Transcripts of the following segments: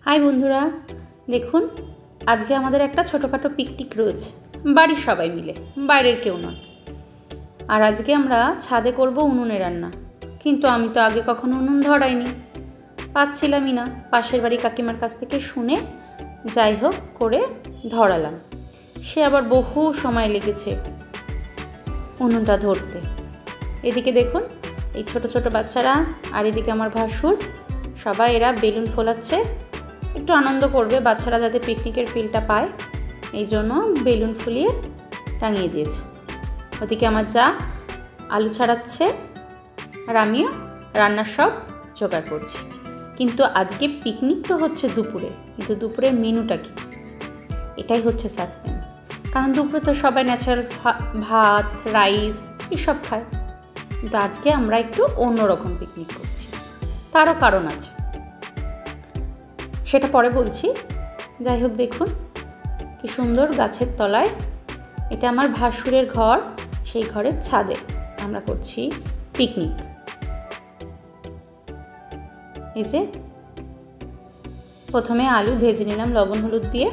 High বন্ধুরা, দেখুন আজকে আমাদের একটা ছোটোখাটো পিকনিক রয়েছে, বাড়ির সবাই মিলে, বাইরের কেউ নয়। আর আজকে আমরা ছাদে করব উনুনে রান্না। কিন্তু আমি তো আগে কখনো উনুন ধরাইনি, পাচ্ছিলামই না। পাশের বাড়ি কাকিমার কাছ থেকে শুনে যাই হোক করে ধরালাম। সে আবার বহু সময় লেগেছে উনুনটা ধরতে। এদিকে দেখুন এই ছোট ছোট বাচ্চারা আর এদিকে আমার ভাসুর সবাই এরা বেলুন ফোলাচ্ছে, একটু আনন্দ করবে বাচ্চারা যাতে পিকনিকের ফিলটা পায়, এই জন্য বেলুন ফুলিয়ে টাঙিয়ে দিয়েছে। ওদিকে আমার যা আলু ছাড়াচ্ছে আর আমিও রান্নার সব জোগাড় করছি। কিন্তু আজকে পিকনিক তো হচ্ছে দুপুরে, কিন্তু দুপুরের মেনুটা কি এটাই হচ্ছে সাসপেন্স। কারণ দুপুরে তো সবাই ন্যাচারাল ভাত রাইস এসব খায়, কিন্তু আজকে আমরা একটু অন্যরকম পিকনিক করছি, তারও কারণ আছে, সেটা পরে বলছি। যাই হোক দেখুন কি সুন্দর গাছের তলায়, এটা আমার ভাসুরের ঘর, সেই ঘরের ছাদে আমরা করছি পিকনিক। এই যে প্রথমে আলু ভেজে নিলাম লবণ হলুদ দিয়ে।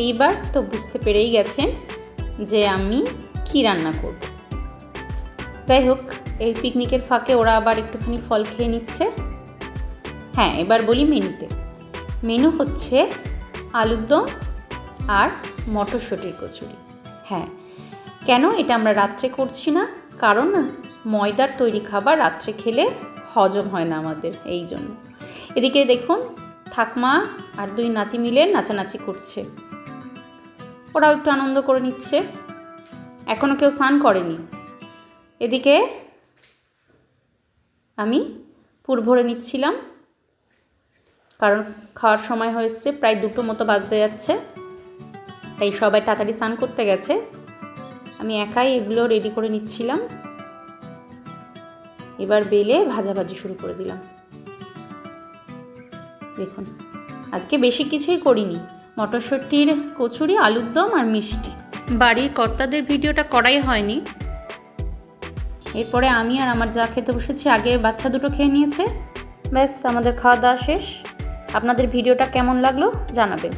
এইবার তো বুঝতে পেরেই গেছেন যে আমি কি রান্না করব। যাই হোক এই পিকনিকের ফাঁকে ওরা আবার একটুখানি ফল খেয়ে নিচ্ছে। হ্যাঁ, এবার বলি মেনুতে। মেনু হচ্ছে আলুর দম আর মটরশুঁটির কচুরি। হ্যাঁ, কেন এটা আমরা রাত্রে করছি না? কারণ ময়দার তৈরি খাবার রাত্রে খেলে হজম হয় না আমাদের, এই জন্য। এদিকে দেখুন ঠাকমা আর দুই নাতি মিলে নাচানাচি করছে, ওরাও একটু আনন্দ করে নিচ্ছে, এখনও কেউ স্নান করেনি। এদিকে আমি পুর ভরে নিচ্ছিলাম, কারণ খাওয়ার সময় হয়েছে, প্রায় 2টো মতো বাজতে যাচ্ছে, তাই সবাই তাড়াতাড়ি স্নান করতে গেছে। আমি একাই এগুলো রেডি করে নিচ্ছিলাম। এবার বেলে ভাজাভাজি শুরু করে দিলাম। দেখুন আজকে বেশি কিছুই করিনি, মটরশুঁটির কচুরি, আলুর দম আর মিষ্টি। বাড়ির কর্তাদের ভিডিওটা করাই হয়নি। এরপরে আমি আর আমার যা খেতে বসেছি, আগে বাচ্চা দুটো খেয়ে নিয়েছে, ব্যাস আমাদের খাওয়া দাওয়া শেষ। আপনাদের ভিডিওটা কেমন লাগলো জানাবেন।